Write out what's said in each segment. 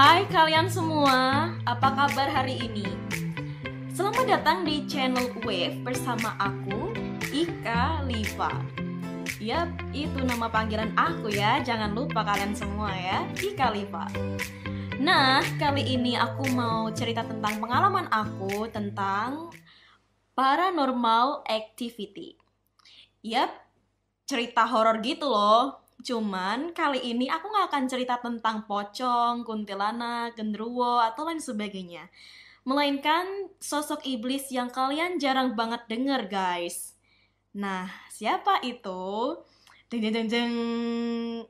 Hai kalian semua, apa kabar hari ini? Selamat datang di channel Wave bersama aku, Ika Liva. Yap, itu nama panggilan aku ya, jangan lupa kalian semua ya, Ika Liva. Nah, kali ini aku mau cerita tentang pengalaman aku tentang paranormal activity. Yap, cerita horor gitu loh. Cuman kali ini aku gak akan cerita tentang pocong, kuntilanak, genderuwo, atau lain sebagainya. Melainkan sosok iblis yang kalian jarang banget denger guys. Nah, siapa itu? Jeng jeng jeng jeng.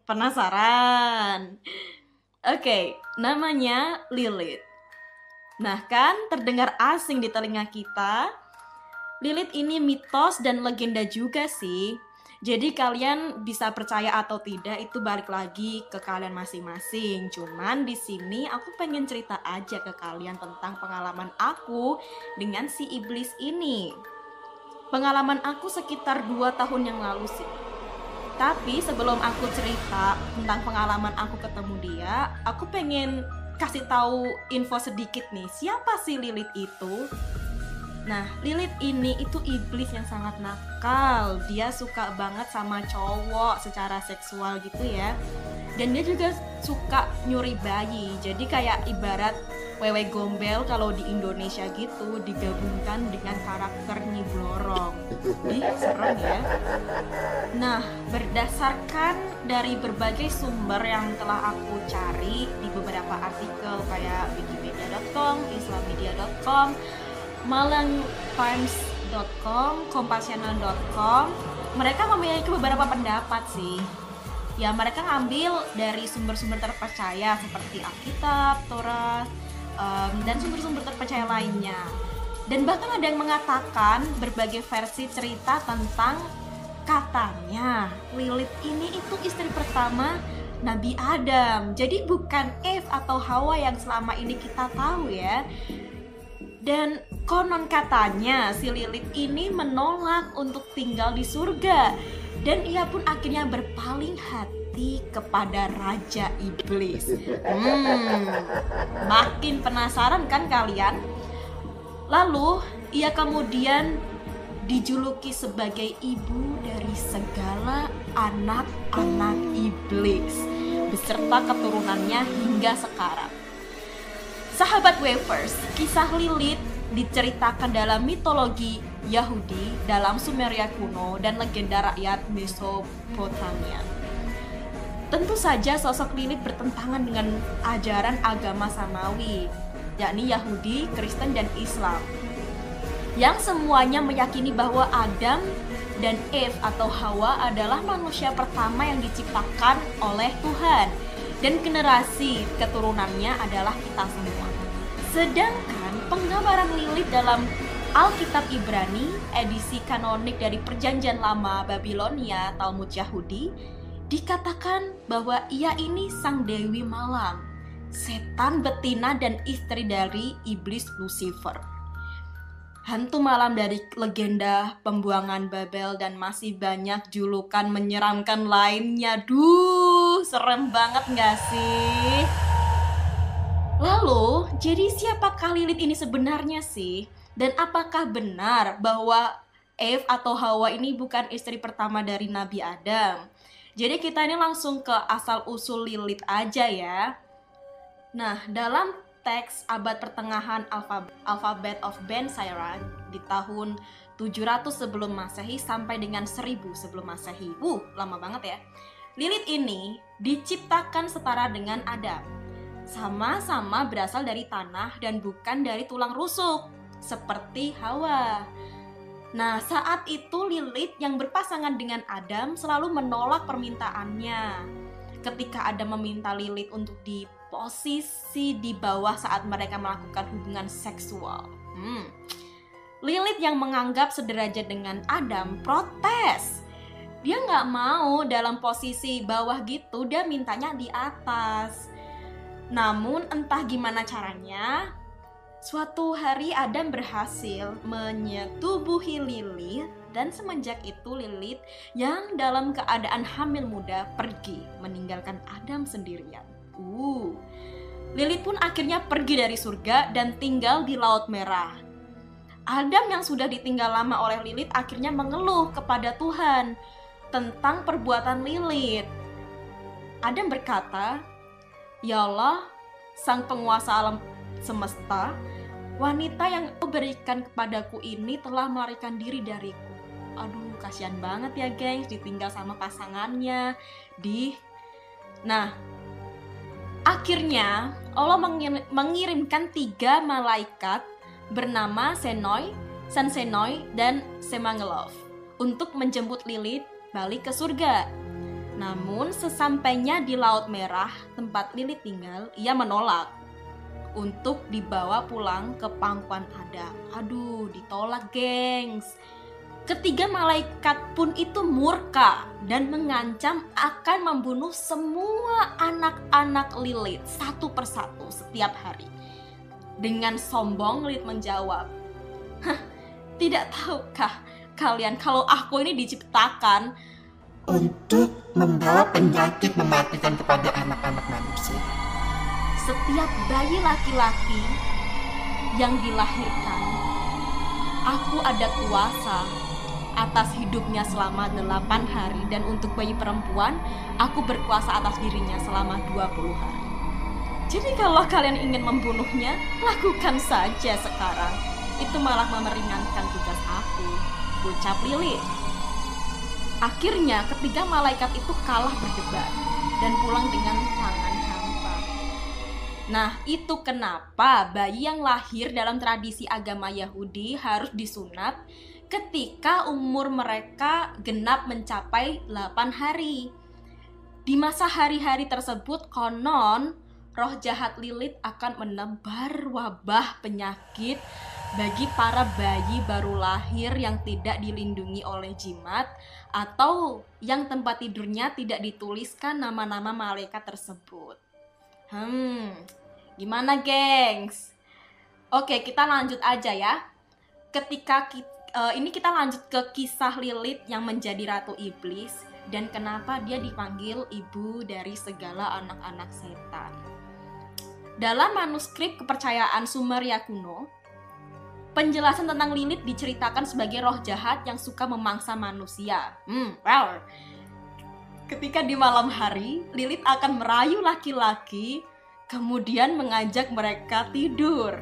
Penasaran? Oke, namanya Lilith. Nah kan, terdengar asing di telinga kita. Lilith ini mitos dan legenda juga sih. Jadi kalian bisa percaya atau tidak itu balik lagi ke kalian masing-masing. Cuman di sini aku pengen cerita aja ke kalian tentang pengalaman aku dengan si iblis ini. Pengalaman aku sekitar 2 tahun yang lalu sih. Tapi sebelum aku cerita tentang pengalaman aku ketemu dia, aku pengen kasih tahu info sedikit nih. Siapa sih Lilith itu? Nah, Lilith ini itu iblis yang sangat nakal. Dia suka banget sama cowok secara seksual gitu ya. Dan dia juga suka nyuri bayi. Jadi kayak ibarat wewe gombel kalau di Indonesia gitu digabungkan dengan karakter Nyi Blorong. Ih, serem ya. Nah, berdasarkan dari berbagai sumber yang telah aku cari di beberapa artikel kayak wikipedia.com, islammedia.com, malangtimes.com, compassional.com, mereka memiliki beberapa pendapat sih. Ya, mereka ngambil dari sumber-sumber terpercaya seperti Alkitab, Torah, dan sumber-sumber terpercaya lainnya. Dan bahkan ada yang mengatakan berbagai versi cerita tentang katanya Lilith ini itu istri pertama Nabi Adam. Jadi bukan Eve atau Hawa yang selama ini kita tahu ya. Dan konon katanya si Lilith ini menolak untuk tinggal di surga. Dan ia pun akhirnya berpaling hati kepada Raja Iblis. Makin penasaran kan kalian? Lalu ia kemudian dijuluki sebagai ibu dari segala anak-anak iblis beserta keturunannya hingga sekarang. Sahabat Wavers, kisah Lilith diceritakan dalam mitologi Yahudi, dalam Sumeria kuno, dan legenda rakyat Mesopotamia. Tentu saja sosok Lilith bertentangan dengan ajaran agama Samawi, yakni Yahudi, Kristen, dan Islam, yang semuanya meyakini bahwa Adam dan Eve atau Hawa adalah manusia pertama yang diciptakan oleh Tuhan, dan generasi keturunannya adalah kita semua. Sedangkan penggambaran Lilith dalam Alkitab Ibrani, edisi kanonik dari Perjanjian Lama Babilonia, Talmud Yahudi, dikatakan bahwa ia ini sang Dewi Malam, setan betina dan istri dari iblis Lucifer. Hantu malam dari legenda pembuangan Babel dan masih banyak julukan menyeramkan lainnya. Duh, serem banget gak sih? Lalu, jadi siapakah Lilith ini sebenarnya sih? Dan apakah benar bahwa Eve atau Hawa ini bukan istri pertama dari Nabi Adam? Jadi kita ini langsung ke asal-usul Lilith aja ya. Nah, dalam teks abad pertengahan Alphabet of Ben Sira di tahun 700 sebelum Masehi sampai dengan 1000 sebelum Masehi. Lama banget ya. Lilith ini diciptakan setara dengan Adam. Sama-sama berasal dari tanah dan bukan dari tulang rusuk seperti Hawa. Nah, saat itu Lilith yang berpasangan dengan Adam selalu menolak permintaannya. Ketika Adam meminta Lilith untuk di posisi di bawah saat mereka melakukan hubungan seksual, Lilith yang menganggap sederajat dengan Adam protes. Dia nggak mau dalam posisi bawah gitu, dia mintanya di atas. Namun entah gimana caranya, suatu hari Adam berhasil menyetubuhi Lilith, dan semenjak itu Lilith yang dalam keadaan hamil muda pergi meninggalkan Adam sendirian. Lilith pun akhirnya pergi dari surga dan tinggal di Laut Merah. Adam yang sudah ditinggal lama oleh Lilith akhirnya mengeluh kepada Tuhan tentang perbuatan Lilith. Adam berkata, "Ya Allah, sang penguasa alam semesta, wanita yang Kau berikan kepadaku ini telah melarikan diri dariku." Aduh, kasihan banget ya gengs, ditinggal sama pasangannya. Nah, akhirnya Allah mengirimkan 3 malaikat bernama Senoi, Sansenoi, dan Semangelov untuk menjemput Lilith balik ke surga. Namun sesampainya di Laut Merah tempat Lilith tinggal, ia menolak untuk dibawa pulang ke pangkuan Adam. Aduh, ditolak gengs. Ketiga malaikat pun itu murka dan mengancam akan membunuh semua anak-anak Lilith satu persatu setiap hari. Dengan sombong Lilith menjawab, "Tidak tahukah kalian kalau aku ini diciptakan untuk membawa penyakit mematikan kepada anak-anak manusia. Setiap bayi laki-laki yang dilahirkan, aku ada kuasa atas hidupnya selama 8 hari, dan untuk bayi perempuan, aku berkuasa atas dirinya selama 20 hari. Jadi kalau kalian ingin membunuhnya, lakukan saja sekarang. Itu malah meringankan tugas aku," ucap Lilith. Akhirnya ketiga malaikat itu kalah berdebat dan pulang dengan tangan hampa. Nah, itu kenapa bayi yang lahir dalam tradisi agama Yahudi harus disunat ketika umur mereka genap mencapai 8 hari. Di masa hari-hari tersebut, konon roh jahat Lilith akan menebar wabah penyakit bagi para bayi baru lahir yang tidak dilindungi oleh jimat atau yang tempat tidurnya tidak dituliskan nama-nama malaikat tersebut. Gimana gengs? Oke, kita lanjut aja ya. Ini kita lanjut ke kisah Lilith yang menjadi ratu iblis dan kenapa dia dipanggil ibu dari segala anak-anak setan. Dalam manuskrip kepercayaan Sumeria kuno, penjelasan tentang Lilith diceritakan sebagai roh jahat yang suka memangsa manusia. Ketika di malam hari, Lilith akan merayu laki-laki, kemudian mengajak mereka tidur,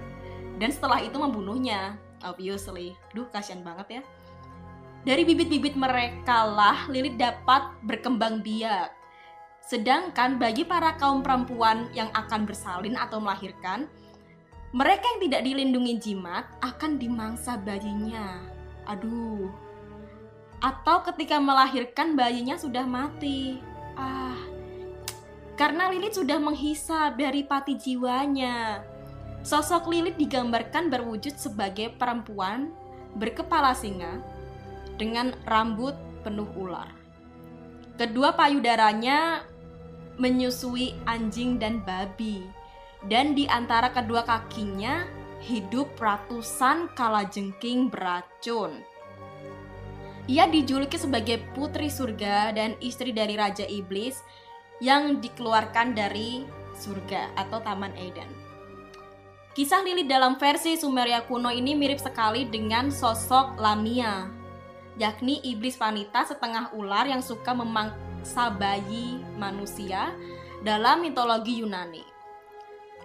dan setelah itu membunuhnya. Obviously, kasihan banget ya. Dari bibit-bibit mereka lah Lilith dapat berkembang biak. Sedangkan bagi para kaum perempuan yang akan bersalin atau melahirkan, mereka yang tidak dilindungi jimat akan dimangsa bayinya. Atau ketika melahirkan bayinya sudah mati. Karena Lilith sudah menghisap dari pati jiwanya. Sosok Lilith digambarkan berwujud sebagai perempuan berkepala singa dengan rambut penuh ular. Kedua payudaranya menyusui anjing dan babi, dan di antara kedua kakinya hidup ratusan kalajengking beracun. Ia dijuluki sebagai putri surga dan istri dari Raja Iblis yang dikeluarkan dari surga atau Taman Eden. Kisah Lilith dalam versi Sumeria kuno ini mirip sekali dengan sosok Lamia, yakni iblis wanita setengah ular yang suka memangsa bayi manusia dalam mitologi Yunani.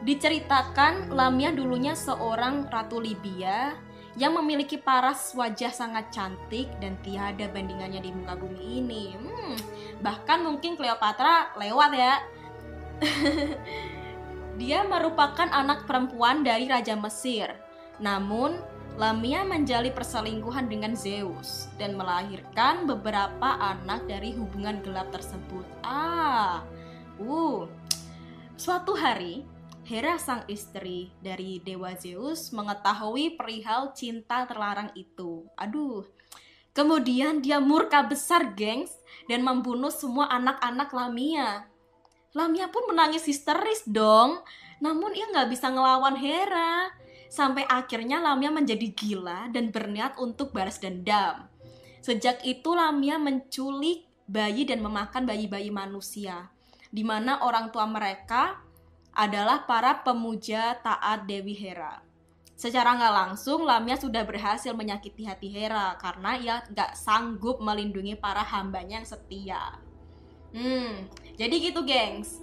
Diceritakan Lamia dulunya seorang ratu Libya yang memiliki paras wajah sangat cantik dan tiada bandingannya di muka bumi ini. Bahkan mungkin Cleopatra lewat ya. Dia merupakan anak perempuan dari Raja Mesir. Namun, Lamia menjalin perselingkuhan dengan Zeus dan melahirkan beberapa anak dari hubungan gelap tersebut. Suatu hari, Hera sang istri dari Dewa Zeus mengetahui perihal cinta terlarang itu. Kemudian dia murka besar gengs dan membunuh semua anak-anak Lamia. Lamia pun menangis histeris dong, namun ia nggak bisa ngelawan Hera. Sampai akhirnya Lamia menjadi gila dan berniat untuk balas dendam. Sejak itu Lamia menculik bayi dan memakan bayi-bayi manusia, di mana orang tua mereka adalah para pemuja taat Dewi Hera. Secara nggak langsung, Lamia sudah berhasil menyakiti hati Hera karena ia nggak sanggup melindungi para hambanya yang setia. Jadi gitu, gengs.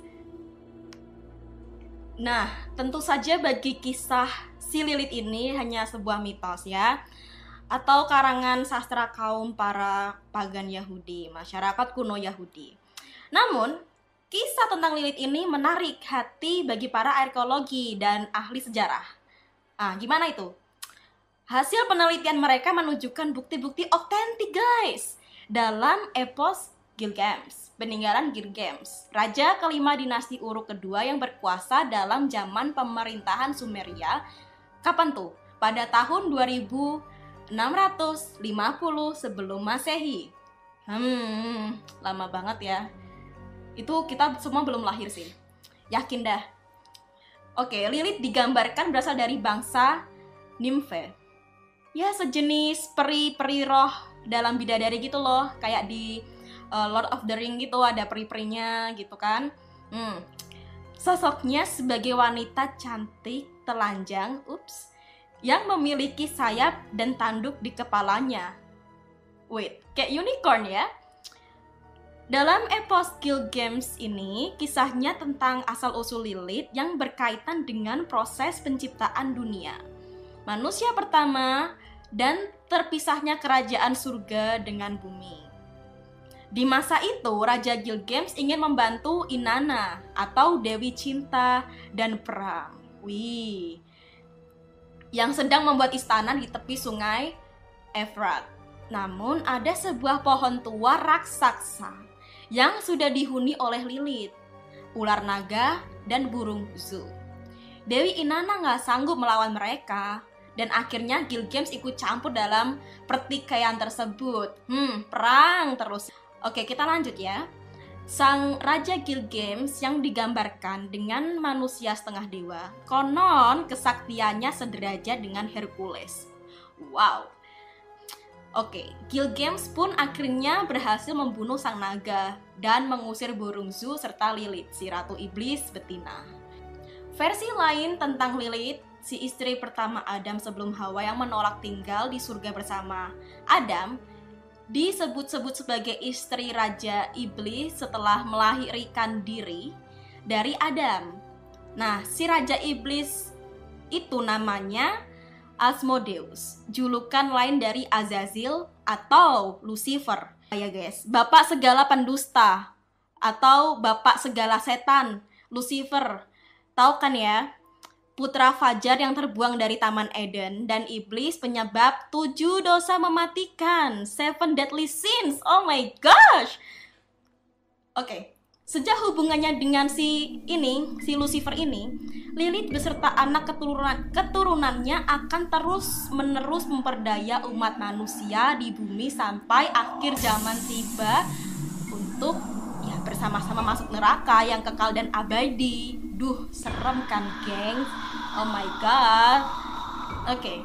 Nah, tentu saja bagi kisah si Lilith ini hanya sebuah mitos ya, atau karangan sastra kaum para pagan Yahudi, masyarakat kuno Yahudi. Namun, kisah tentang Lilith ini menarik hati bagi para arkeologi dan ahli sejarah. Gimana itu? Hasil penelitian mereka menunjukkan bukti-bukti otentik, guys, dalam epos Gilgamesh, peninggalan Gilgamesh, raja kelima dinasti Uruk kedua yang berkuasa dalam zaman pemerintahan Sumeria. Kapan tuh? Pada tahun 2650 sebelum Masehi. Lama banget ya. Itu kita semua belum lahir sih. Yakin dah. Oke, Lilith digambarkan berasal dari bangsa Nymphe. Ya, sejenis peri-peri roh dalam bidadari gitu loh, kayak di Lord of the Ring gitu, ada peri-perinya gitu kan. Sosoknya sebagai wanita cantik, telanjang, yang memiliki sayap dan tanduk di kepalanya. Wait, kayak unicorn ya? Dalam epos Gilgamesh ini, kisahnya tentang asal-usul Lilith yang berkaitan dengan proses penciptaan dunia, manusia pertama, dan terpisahnya kerajaan surga dengan bumi. Di masa itu, Raja Gilgamesh ingin membantu Inanna atau Dewi Cinta dan Perang, yang sedang membuat istana di tepi sungai Efrat. Namun ada sebuah pohon tua raksasa yang sudah dihuni oleh Lilith, ular naga, dan burung Zu. Dewi Inanna nggak sanggup melawan mereka, dan akhirnya Gilgamesh ikut campur dalam pertikaian tersebut. Perang terus. Oke, kita lanjut ya. Sang Raja Gilgamesh yang digambarkan dengan manusia setengah dewa, konon kesaktiannya sederajat dengan Hercules. Wow. Oke, Gilgamesh pun akhirnya berhasil membunuh sang naga dan mengusir burung Zu serta Lilith, si ratu iblis betina. Versi lain tentang Lilith, si istri pertama Adam sebelum Hawa yang menolak tinggal di surga bersama Adam, disebut-sebut sebagai istri Raja Iblis setelah melahirkan diri dari Adam. Nah, si Raja Iblis itu namanya Asmodeus, julukan lain dari Azazil atau Lucifer. Ya guys, bapak segala pendusta atau bapak segala setan, Lucifer. Tahu kan ya? Putra Fajar yang terbuang dari Taman Eden, dan iblis penyebab 7 dosa mematikan, 7 deadly sins. Oh my gosh. Oke, sejak hubungannya dengan si Lucifer ini, Lilith beserta anak keturunannya akan terus-menerus memperdaya umat manusia di bumi sampai akhir zaman tiba untuk ya bersama-sama masuk neraka yang kekal dan abadi. Duh, serem kan, geng? Oh my god. Oke.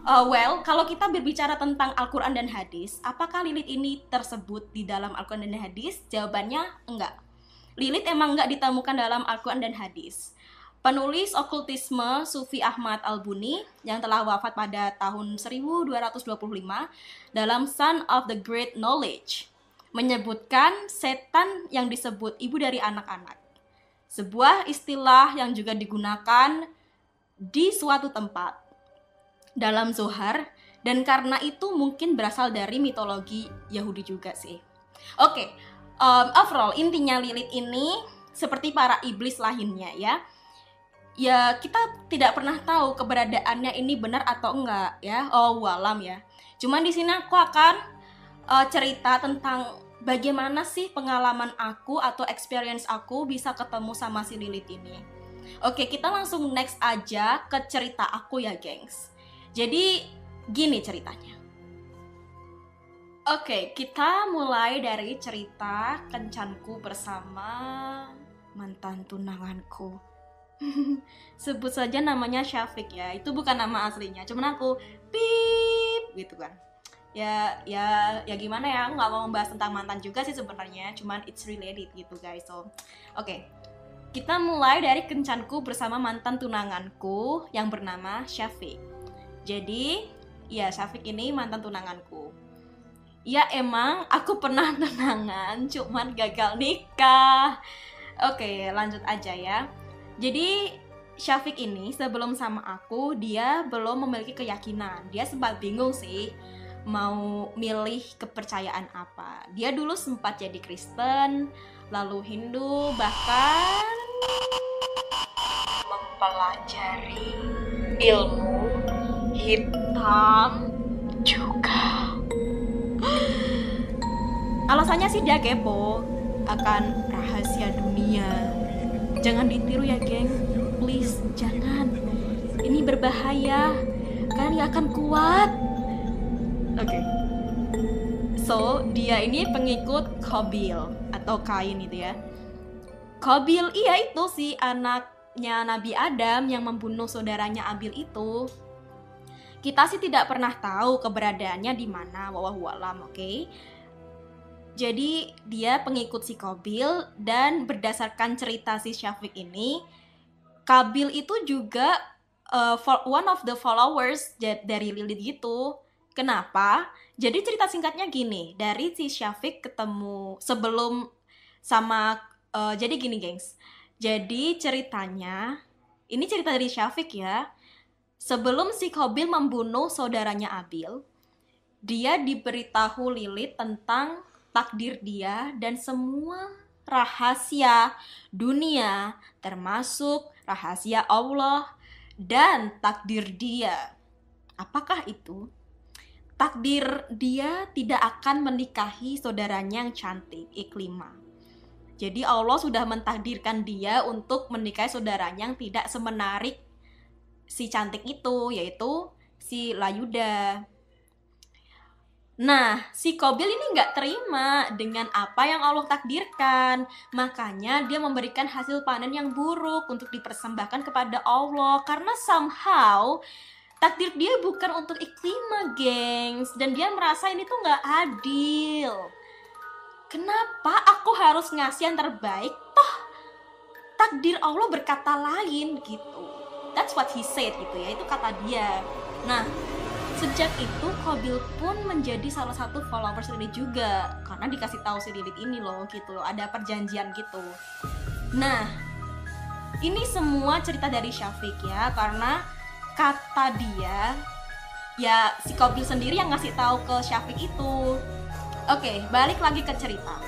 Well, kalau kita berbicara tentang Al-Quran dan Hadis, apakah Lilith ini tersebut di dalam Al-Quran dan Hadis? Jawabannya enggak. Lilith emang enggak ditemukan dalam Al-Quran dan Hadis. Penulis okultisme Sufi Ahmad Al-Buni yang telah wafat pada tahun 1225 dalam Son of the Great Knowledge menyebutkan setan yang disebut ibu dari anak-anak. Sebuah istilah yang juga digunakan di suatu tempat dalam Zohar, dan karena itu mungkin berasal dari mitologi Yahudi juga sih. Oke, overall intinya Lilith ini seperti para iblis lainnya ya. Ya, kita tidak pernah tahu keberadaannya ini benar atau enggak ya. Oh, walam ya. Cuman di sini aku akan cerita tentang bagaimana sih pengalaman aku atau experience aku bisa ketemu sama si Lilith ini. Oke, kita langsung next aja ke cerita aku ya, gengs. Jadi, gini ceritanya. Oke, kita mulai dari cerita kencanku bersama mantan tunanganku. Sebut saja namanya Syafiq ya. Itu bukan nama aslinya, cuman aku pip gitu kan. Ya gimana ya, nggak mau membahas tentang mantan juga sih sebenarnya, cuman it's related gitu guys. So, oke. Kita mulai dari kencanku bersama mantan tunanganku yang bernama Syafiq. Jadi, ya Syafiq ini mantan tunanganku. Ya emang aku pernah tunangan, cuman gagal nikah. Oke, lanjut aja ya. Jadi Syafiq ini sebelum sama aku, dia belum memiliki keyakinan. Dia sempat bingung sih mau milih kepercayaan apa. Dia dulu sempat jadi Kristen, lalu Hindu, bahkan mempelajari ilmu hitam juga. Alasannya sih dia kepo akan rahasia dunia. Jangan ditiru ya geng, please jangan. Ini berbahaya, kalian gak akan kuat. Oke. So, dia ini pengikut Qabil atau Kain itu ya. Qabil, iya itu sih anaknya Nabi Adam yang membunuh saudaranya Abil itu. Kita sih tidak pernah tahu keberadaannya di mana, wallahu a'lam, oke? Jadi dia pengikut si Qabil, dan berdasarkan cerita si Syafiq ini, Qabil itu juga one of the followers dari Lilith gitu. Kenapa? Jadi cerita singkatnya gini, dari si Syafiq ketemu sebelum sama jadi gini gengs. Jadi ceritanya, ini cerita dari Syafiq ya. Sebelum si Qabil membunuh saudaranya Abil, dia diberitahu Lilith tentang takdir dia dan semua rahasia dunia, termasuk rahasia Allah dan takdir dia. Apakah itu? Takdir dia tidak akan menikahi saudaranya yang cantik, Iklimah. Jadi Allah sudah mentakdirkan dia untuk menikahi saudaranya yang tidak semenarik si cantik itu, yaitu si Layuda. Nah, si Qabil ini nggak terima dengan apa yang Allah takdirkan. Makanya dia memberikan hasil panen yang buruk untuk dipersembahkan kepada Allah. Karena somehow takdir dia bukan untuk Iklimah, gengs. Dan dia merasa ini tuh nggak adil. Kenapa aku harus ngasih yang terbaik? Toh, takdir Allah berkata lain gitu. That's what he said gitu ya, itu kata dia. Nah, sejak itu Qabil pun menjadi salah satu followers Lilith juga, karena dikasih tahu si Lilith ini loh gitu loh, ada perjanjian gitu. Nah, ini semua cerita dari Syafiq ya, karena kata dia ya si Qabil sendiri yang ngasih tahu ke Syafiq itu. Oke, balik lagi ke cerita.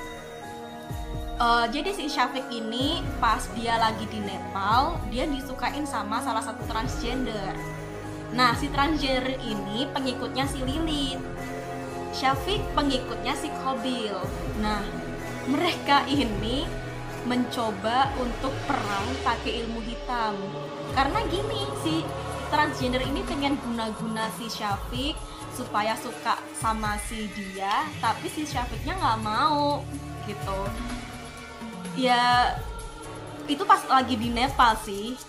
Jadi si Syafiq ini pas dia lagi di Nepal, dia disukain sama salah satu transgender. Nah, si transgender ini pengikutnya si Lilith. Syafiq pengikutnya si Qabil. Nah, mereka ini mencoba untuk perang pakai ilmu hitam. Karena gini, si transgender ini pengen guna-guna si Syafiq supaya suka sama si dia, tapi si Syafiqnya nggak mau gitu. Ya, itu pas lagi di Nepal sih.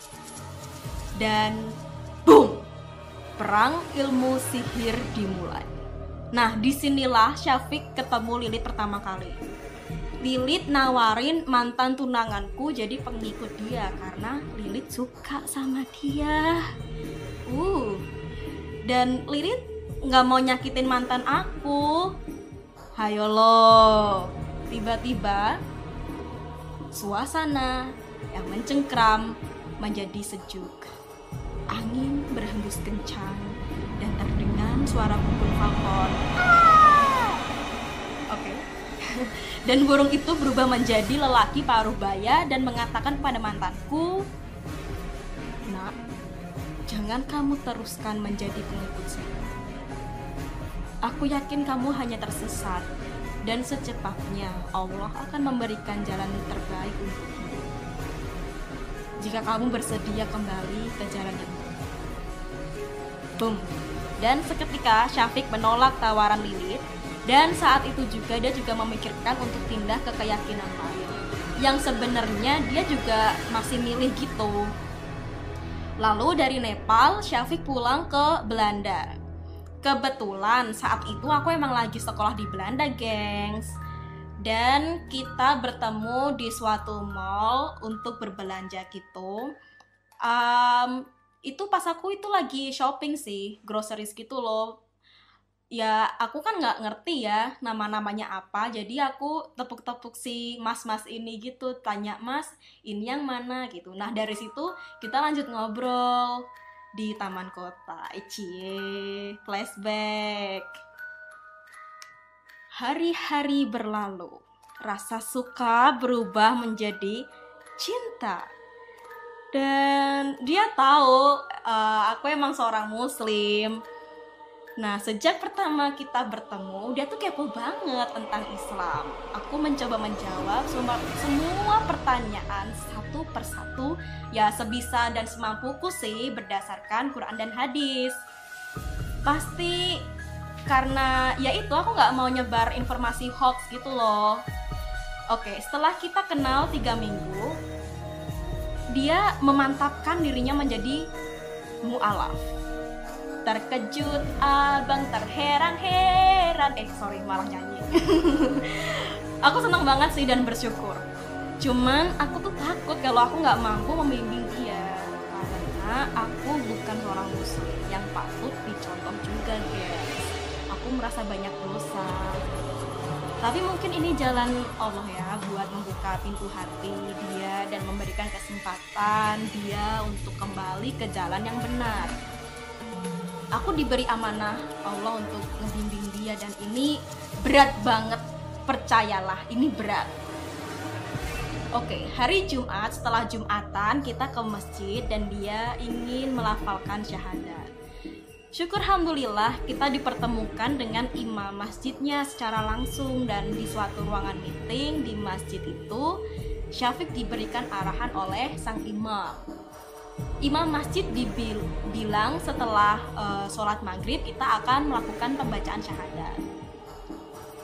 Dan boom, perang ilmu sihir dimulai. Nah, disinilah Syafiq ketemu Lilith pertama kali. Lilith nawarin mantan tunanganku jadi pengikut dia karena Lilith suka sama dia. Dan Lilith nggak mau nyakitin mantan aku. Hayo lo. Tiba-tiba suasana yang mencengkram menjadi sejuk. Angin berhembus kencang dan terdengar suara burung falcon. Oke. Dan burung itu berubah menjadi lelaki paruh baya dan mengatakan pada mantanku, "Nak, jangan kamu teruskan menjadi pengikut saya. Aku yakin kamu hanya tersesat dan secepatnya Allah akan memberikan jalan terbaik untukmu jika kamu bersedia kembali ke jalan itu." Boom. Dan seketika Syafiq menolak tawaran Lilith, dan saat itu juga dia juga memikirkan untuk pindah ke keyakinan lain yang sebenarnya dia juga masih milih gitu. Lalu dari Nepal Syafiq pulang ke Belanda. Kebetulan saat itu aku emang lagi sekolah di Belanda, gengs. Dan kita bertemu di suatu mall untuk berbelanja gitu. Itu pas aku itu lagi shopping sih, groceries gitu loh. Ya aku kan nggak ngerti ya nama-namanya apa, jadi aku tepuk-tepuk si mas-mas ini gitu, tanya, mas ini yang mana gitu. Nah dari situ kita lanjut ngobrol di taman kota. Cie, flashback. Hari-hari berlalu, rasa suka berubah menjadi cinta. Dan dia tahu aku emang seorang muslim. Nah, sejak pertama kita bertemu, dia tuh kepo banget tentang Islam. Aku mencoba menjawab semua pertanyaan satu persatu, ya sebisa dan semampuku sih berdasarkan Quran dan hadis. Pasti karena ya itu aku nggak mau nyebar informasi hoax gitu loh. Oke, setelah kita kenal 3 minggu, dia memantapkan dirinya menjadi mu'alaf. Terkejut abang terheran-heran. Malah nyanyi. Aku senang banget sih dan bersyukur. Cuman aku tuh takut kalau aku nggak mampu membimbing dia, karena aku bukan seorang muslim yang patut dicontoh juga guys. Aku merasa banyak dosa. Tapi mungkin ini jalan Allah ya buat membuka pintu hati dia dan memberikan kesempatan dia untuk kembali ke jalan yang benar. Aku diberi amanah Allah untuk membimbing dia dan ini berat banget, percayalah, ini berat. Oke, hari Jumat setelah Jumatan kita ke masjid dan dia ingin melafalkan syahadat. Syukur alhamdulillah kita dipertemukan dengan imam masjidnya secara langsung, dan di suatu ruangan meeting di masjid itu Syafiq diberikan arahan oleh sang imam. Imam masjid bilang setelah sholat maghrib kita akan melakukan pembacaan syahadat.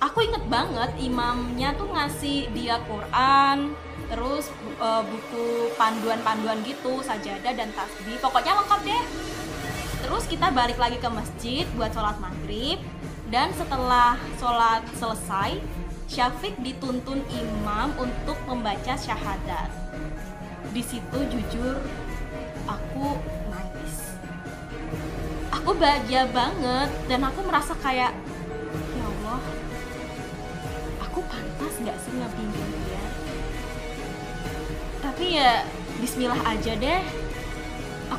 Aku inget banget imamnya tuh ngasih dia Quran, terus buku panduan-panduan gitu, sajadah dan tasbih, pokoknya lengkap deh. Terus kita balik lagi ke masjid buat sholat maghrib, dan setelah sholat selesai Syafiq dituntun imam untuk membaca syahadat. Di situ jujur aku nangis. Aku bahagia banget dan aku merasa kayak, ya Allah, aku pantas gak sih ngebimbing dia? Tapi ya bismillah aja deh.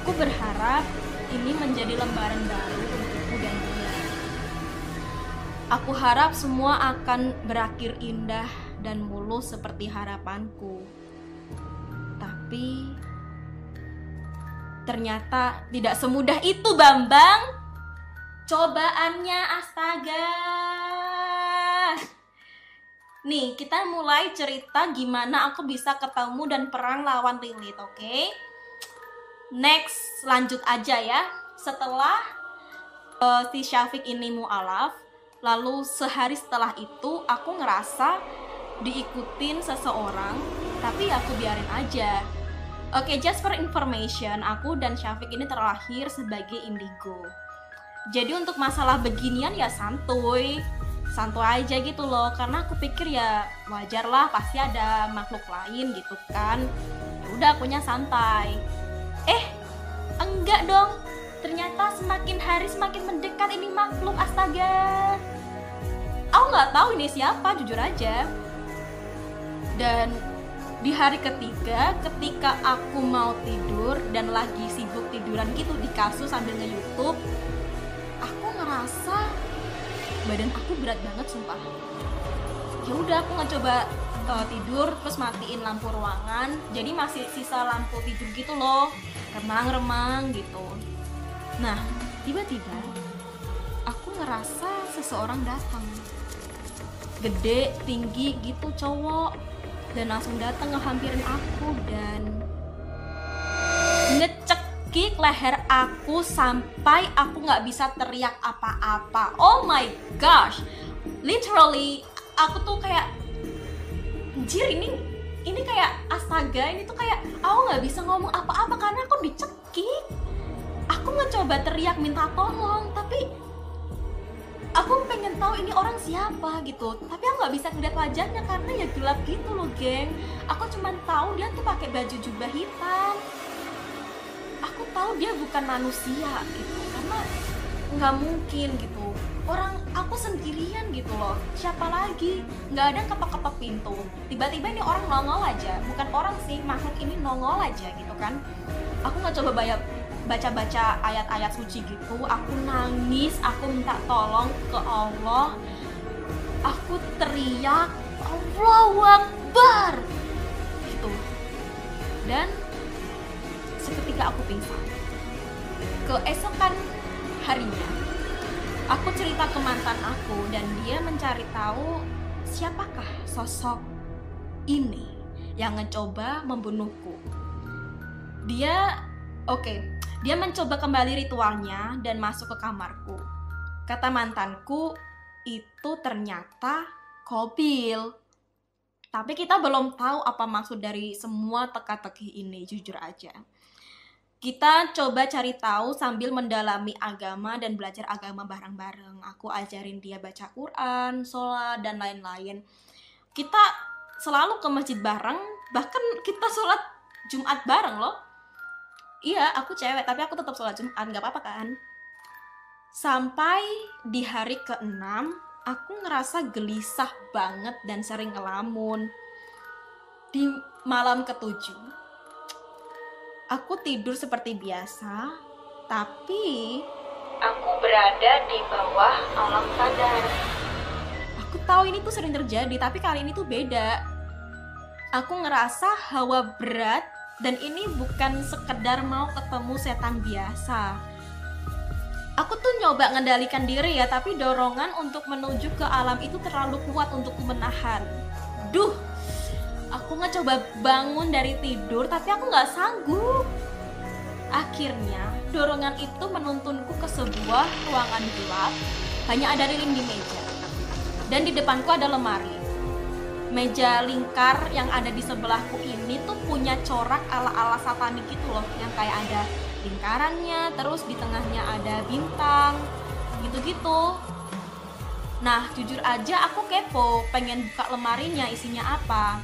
Aku berharap ini menjadi lembaran baru untukku dan dia. Aku harap semua akan berakhir indah dan mulus seperti harapanku. Tapi ternyata tidak semudah itu, Bambang. Cobaannya, astaga. Nih, kita mulai cerita gimana aku bisa ketemu dan perang lawan Lilith, oke? Next, lanjut aja ya. Setelah si Syafiq ini mu'alaf, lalu sehari setelah itu aku ngerasa diikutin seseorang, tapi aku biarin aja. Oke, just for information, aku dan Syafiq ini terlahir sebagai indigo. Jadi untuk masalah beginian ya santuy aja gitu loh, karena aku pikir ya wajar lah, pasti ada makhluk lain gitu kan. Ya udah, akunya santai. Enggak dong, ternyata semakin hari semakin mendekat ini makhluk, astaga. Aku nggak tahu ini siapa, jujur aja. Dan di hari ketiga, ketika aku mau tidur dan lagi sibuk tiduran gitu di kasur sambil nge-YouTube, aku ngerasa badan aku berat banget, sumpah. Ya udah, aku ngecoba tidur terus matiin lampu ruangan, jadi masih sisa lampu tidur gitu loh, remang-remang gitu. Nah, tiba-tiba aku ngerasa seseorang datang, gede, tinggi gitu, cowok, dan langsung datang ngehampirin aku dan ngecekik leher aku sampai aku nggak bisa teriak apa-apa. Oh my gosh, literally aku tuh kayak, anjir, ini kayak astaga, ini tuh kayak aku nggak bisa ngomong apa-apa karena aku dicekik. Aku ngecoba teriak minta tolong, tapi aku pengen tahu ini orang siapa gitu, tapi aku nggak bisa ngeliat wajahnya karena ya gelap gitu loh geng. Aku cuma tahu dia tuh pakai baju jubah hitam. Aku tahu dia bukan manusia gitu, karena nggak mungkin gitu. Orang aku sendirian gitu loh, siapa lagi? Nggak ada yang ketok-ketok pintu. Tiba-tiba ini orang nongol aja, bukan orang sih, makhluk ini nongol aja gitu kan. Aku nggak coba baca-baca ayat-ayat suci gitu. Aku nangis, aku minta tolong ke Allah. Aku teriak, Allahu Akbar gitu. Dan seketika aku pingsan. Keesokan harinya aku cerita ke mantan aku dan dia mencari tahu siapakah sosok ini yang mencoba membunuhku. Dia mencoba kembali ritualnya dan masuk ke kamarku. Kata mantanku, itu ternyata Kobil. Tapi kita belum tahu apa maksud dari semua teka-teki ini, jujur aja. Kita coba cari tahu sambil mendalami agama dan belajar agama bareng-bareng. Aku ajarin dia baca Quran, sholat, dan lain-lain. Kita selalu ke masjid bareng, bahkan kita sholat Jumat bareng loh. Iya, aku cewek, tapi aku tetap sholat Jumat, gak apa-apa kan? Sampai di hari ke-6, aku ngerasa gelisah banget dan sering ngelamun. Di malam ke-7, aku tidur seperti biasa, tapi aku berada di bawah alam sadar. Aku tahu ini tuh sering terjadi, tapi kali ini tuh beda. Aku ngerasa hawa berat, dan ini bukan sekedar mau ketemu setan biasa. Aku tuh nyoba ngendalikan diri ya, tapi dorongan untuk menuju ke alam itu terlalu kuat untuk menahan. Aku ngecoba bangun dari tidur, tapi aku nggak sanggup. Akhirnya, dorongan itu menuntunku ke sebuah ruangan gelap. Hanya ada lilin di meja. Dan di depanku ada lemari. Meja lingkar yang ada di sebelahku ini tuh punya corak ala-ala satanik gitu loh. Yang kayak ada lingkarannya, terus di tengahnya ada bintang, gitu-gitu. Nah, jujur aja aku kepo, pengen buka lemarinya isinya apa.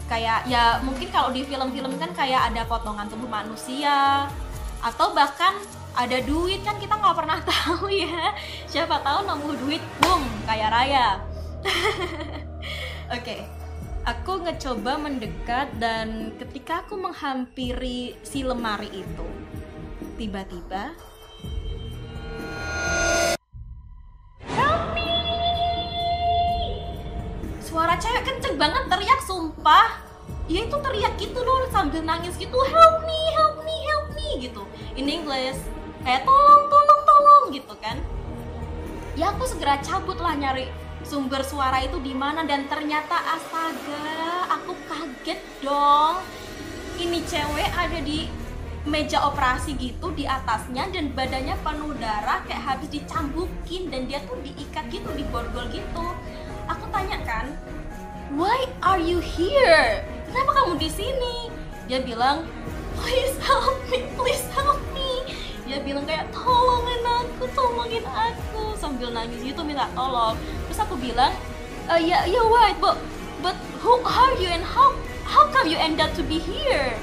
Kayak ya mungkin kalau di film-film kan kayak ada potongan tubuh manusia atau bahkan ada duit, kan kita nggak pernah tahu ya, siapa tahu nemu duit boom kaya raya. Oke, aku ngecoba mendekat dan ketika aku menghampiri si lemari itu, tiba-tiba suara cewek kenceng banget teriak, sumpah. Ya itu teriak gitu loh sambil nangis gitu, help me, help me, help me gitu. In English, kayak tolong, tolong, tolong gitu kan. Ya aku segera cabut lah nyari sumber suara itu di mana dan ternyata astaga, aku kaget dong. Ini cewek ada di meja operasi gitu di atasnya dan badannya penuh darah kayak habis dicambukin dan dia tuh diikat gitu, diborgol gitu. Aku tanya kan, why are you here? Kenapa kamu di sini? Dia bilang, please help me, please help me. Dia bilang kayak tolongin aku sambil nangis gitu minta tolong. Terus aku bilang, yeah right, but who are you and how come you end up to be here?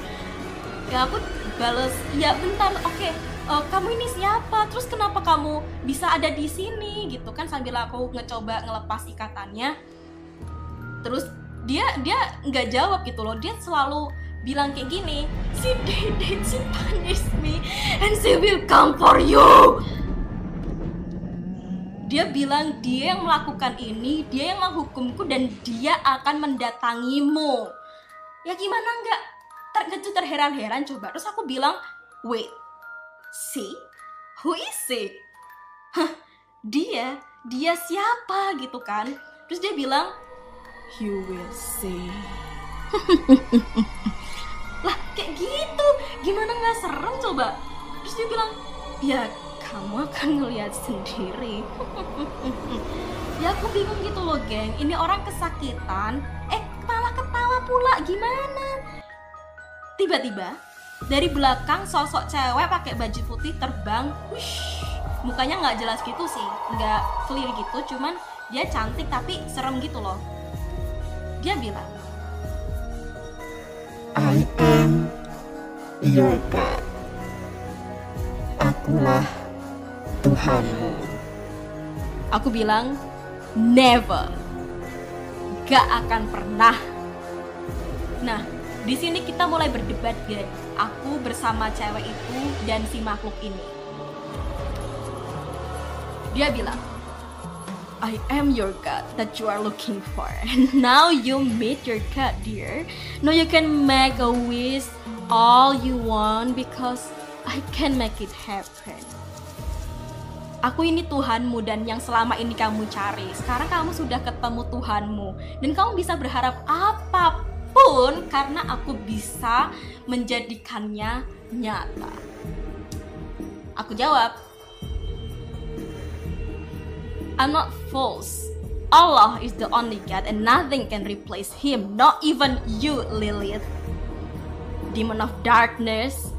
Ya aku balas, ya bentar, oke. Kamu ini siapa? Terus kenapa kamu bisa ada di sini gitu kan, sambil aku ngecoba ngelepas ikatannya. Terus dia nggak jawab gitu loh. Dia selalu bilang kayak gini, she punish me and she will come for you. Dia bilang dia yang melakukan ini, dia yang menghukumku dan dia akan mendatangimu. Ya gimana nggak terkejut, terheran-heran coba. Terus aku bilang, wait, see? Who is it? Dia siapa gitu kan? Terus dia bilang, you will see. Lah kayak gitu, gimana nggak serem coba? Terus dia bilang, ya kamu akan ngeliat sendiri. Ya aku bingung gitu loh geng, ini orang kesakitan, malah ketawa pula, gimana? Tiba-tiba dari belakang sosok cewek pakai baju putih terbang, wush, Mukanya nggak jelas gitu sih, nggak clear gitu, cuman dia cantik tapi serem gitu loh. Dia bilang, I am your God. Akulah Tuhanmu. aku bilang, never, gak akan pernah. Nah, di sini kita mulai berdebat, guys. Aku bersama cewek itu dan si makhluk ini. Dia bilang, I am your God that you are looking for. And now you meet your God, dear. Now you can make a wish all you want because I can make it happen. Aku ini Tuhanmu dan yang selama ini kamu cari. Sekarang kamu sudah ketemu Tuhanmu dan kamu bisa berharap apapun karena aku bisa menjadikannya nyata. Aku jawab, I'm not false. Allah is the only God and nothing can replace him. Not even you, Lilith, demon of darkness.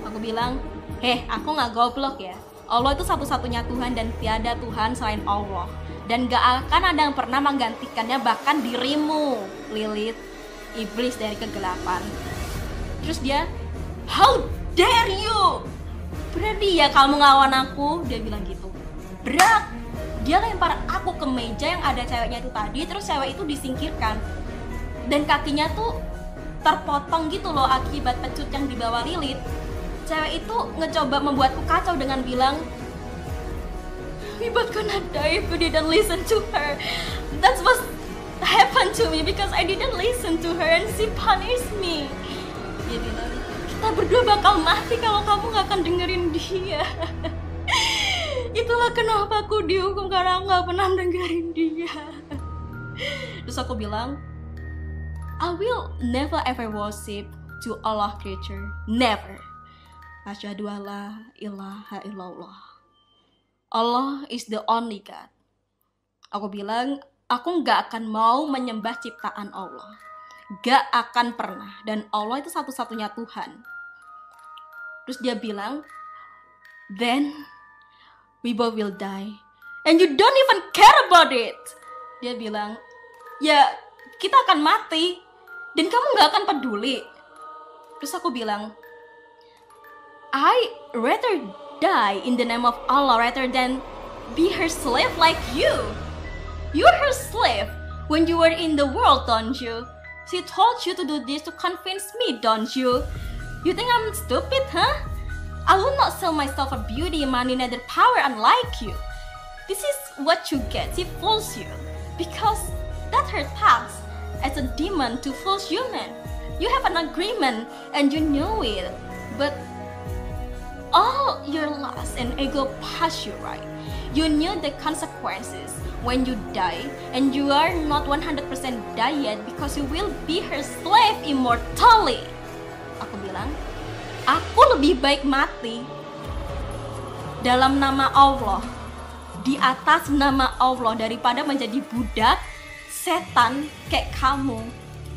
Aku bilang, aku gak goblok ya. Allah itu satu-satunya Tuhan dan tiada Tuhan selain Allah. Dan gak akan ada yang pernah menggantikannya, bahkan dirimu, Lilith, iblis dari kegelapan. Terus dia, how dare you? Berani ya kamu ngelawan aku? Dia bilang gitu. Berat. Dia lempar aku ke meja yang ada ceweknya itu tadi, terus cewek itu disingkirkan. Dan kakinya tuh terpotong gitu loh akibat pecut yang dibawa Lilith. Cewek itu ngecoba membuatku kacau dengan bilang, we both gonna die if you didn't listen to her. That's what happened to me because I didn't listen to her and she punished me. Dia bilang, kita berdua bakal mati kalau kamu gak akan dengerin dia. Itulah kenapa aku dihukum, karena aku gak pernah dengerin dia. Terus aku bilang, I will never ever worship to Allah creature. Never. Asyhadu alla ilaha illallah. Allah is the only God. Aku bilang, aku gak akan mau menyembah ciptaan Allah. Gak akan pernah. Dan Allah itu satu-satunya Tuhan. Terus dia bilang, then we both will die. And you don't even care about it. Dia bilang, ya kita akan mati. Dan kamu gak akan peduli. Terus aku bilang, I rather die in the name of Allah rather than be her slave like you. You're her slave when you were in the world, don't you? She told you to do this to convince me, don't you? You think I'm stupid, huh? I will not sell myself for beauty, money, neither power unlike you. This is what you get. She fools you because that's her task as a demon to fool human. You have an agreement and you know it, but all your lust and ego pass you right. You knew the consequences when you die, and you are not 100% die yet because you will be her slave immortally. Aku bilang, aku lebih baik mati dalam nama Allah, di atas nama Allah, daripada menjadi budak setan kayak kamu.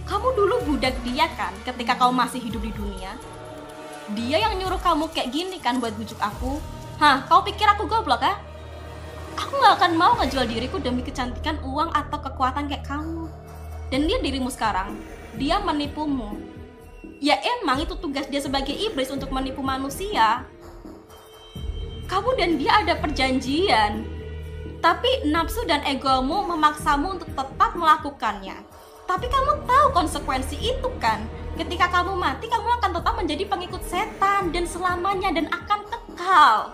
Kamu dulu budak dia kan ketika kamu masih hidup di dunia. Dia yang nyuruh kamu kayak gini kan buat bujuk aku. Hah, kau pikir aku goblok kah? Aku gak akan mau ngejual diriku demi kecantikan, uang, atau kekuatan kayak kamu. Dan lihat dirimu sekarang, dia menipumu. Ya emang itu tugas dia sebagai iblis untuk menipu manusia. Kamu dan dia ada perjanjian, tapi nafsu dan egomu memaksamu untuk tetap melakukannya. Tapi kamu tahu konsekuensi itu kan? Ketika kamu mati, kamu akan tetap menjadi pengikut setan dan selamanya, dan akan kekal.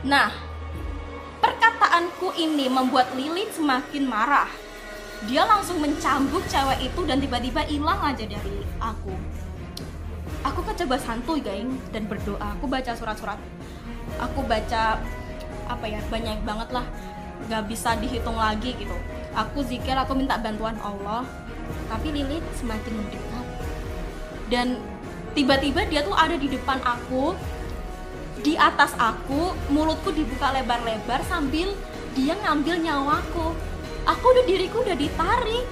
Nah, perkataanku ini membuat Lilith semakin marah. Dia langsung mencambuk cewek itu dan tiba-tiba hilang aja dari aku. Aku kan coba santuy geng dan berdoa. Aku baca surat-surat. Aku baca banyak banget lah, gak bisa dihitung lagi gitu. Aku zikir, aku minta bantuan Allah. Tapi Lilith semakin mendekat. Dan tiba-tiba dia tuh ada di depan aku, di atas aku, mulutku dibuka lebar-lebar sambil dia ngambil nyawaku. Diriku udah ditarik.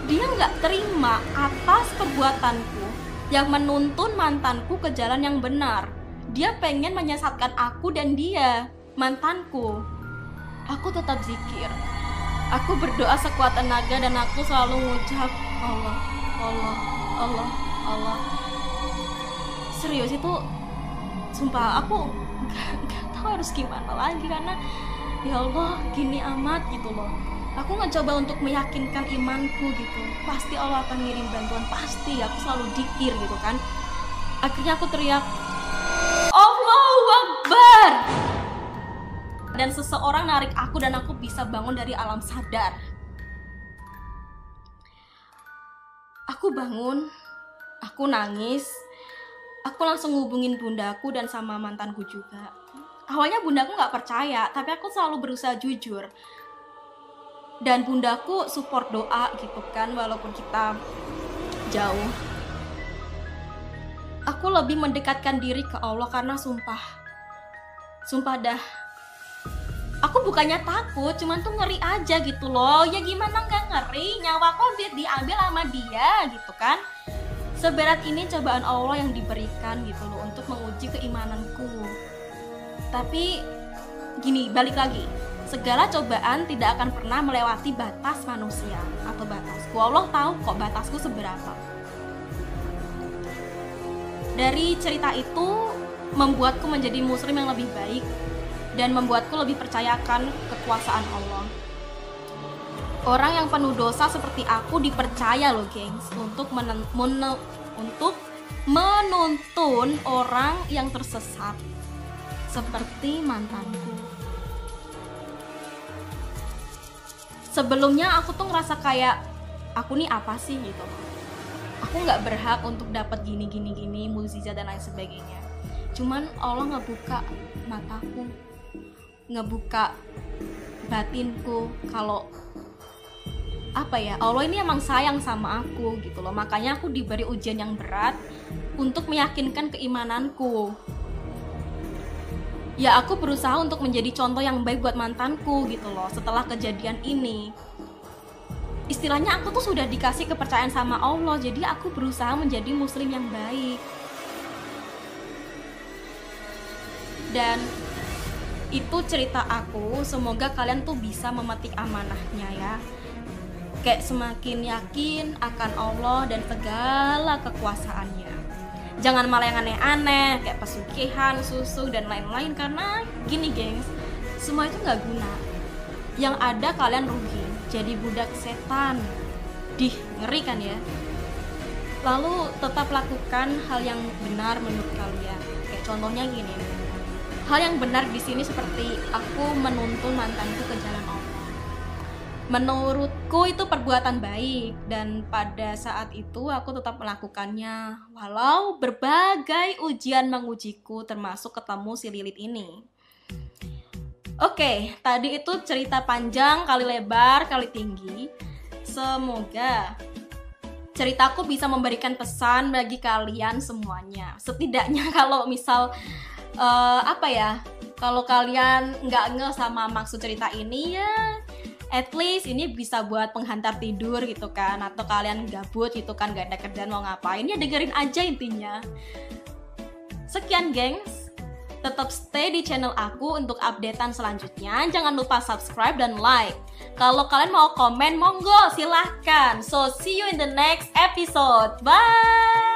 Dia nggak terima atas perbuatanku yang menuntun mantanku ke jalan yang benar. dia pengen menyesatkan aku dan dia, mantanku. Aku tetap zikir, aku berdoa sekuat tenaga, dan aku selalu ngucap Allah, Allah, Allah, Allah. Serius, itu sumpah aku gak tahu harus gimana lagi, karena ya Allah gini amat gitu loh. Aku mencoba untuk meyakinkan imanku gitu, pasti Allah akan ngirim bantuan, pasti. Aku selalu dikir gitu kan. Akhirnya aku teriak Allahu Akbar, dan seseorang narik aku dan aku bisa bangun dari alam sadar. Aku bangun, aku nangis, aku langsung hubungin bundaku dan sama mantanku juga. Awalnya bundaku gak percaya, tapi aku selalu berusaha jujur. Dan bundaku support doa gitu kan, walaupun kita jauh. Aku lebih mendekatkan diri ke Allah karena sumpah dah, aku bukannya takut, cuman tuh ngeri aja gitu loh. Ya gimana gak ngeri, nyawaku diambil sama dia gitu kan. Seberat ini cobaan Allah yang diberikan gitu loh, untuk menguji keimananku. Tapi gini, balik lagi, segala cobaan tidak akan pernah melewati batas manusia atau batasku. Allah tahu kok batasku seberapa. Dari cerita itu membuatku menjadi muslim yang lebih baik dan membuatku lebih percayakan kekuasaan Allah. Orang yang penuh dosa seperti aku dipercaya loh gengs, untuk menuntun orang yang tersesat seperti mantanku. Sebelumnya aku tuh ngerasa kayak aku nih apa sih gitu. Aku nggak berhak untuk dapat gini, mukjizat dan lain sebagainya. Cuman Allah ngebuka mataku, ngebuka batinku kalau apa ya, Allah ini emang sayang sama aku gitu loh. Makanya aku diberi ujian yang berat untuk meyakinkan keimananku. Ya aku berusaha untuk menjadi contoh yang baik buat mantanku gitu loh. Setelah kejadian ini, istilahnya aku tuh sudah dikasih kepercayaan sama Allah, jadi aku berusaha menjadi muslim yang baik. Dan itu cerita aku, semoga kalian tuh bisa memetik amanahnya ya. Kayak semakin yakin akan Allah dan segala kekuasaannya. Jangan malah yang aneh-aneh kayak pesugihan, susu dan lain-lain, karena gini gengs, semua itu gak guna. Yang ada kalian rugi, jadi budak setan. Ngeri kan ya. Lalu tetap lakukan hal yang benar menurut kalian. Kayak contohnya gini, hal yang benar di sini seperti aku menuntun mantanku ke jalan Allah. Menurutku itu perbuatan baik, dan pada saat itu aku tetap melakukannya walau berbagai ujian mengujiku, termasuk ketemu si Lilit ini. Oke, tadi itu cerita panjang kali lebar kali tinggi. Semoga ceritaku bisa memberikan pesan bagi kalian semuanya. Setidaknya kalau misal kalau kalian nggak ngeh sama maksud cerita ini, ya at least ini bisa buat penghantar tidur gitu kan, atau kalian gabut gitu kan, gak ada kerjaan mau ngapain, ya dengerin aja intinya. Sekian gengs, tetap stay di channel aku untuk updatean selanjutnya. Jangan lupa subscribe dan like. Kalau kalian mau komen, monggo silahkan. So see you in the next episode, bye.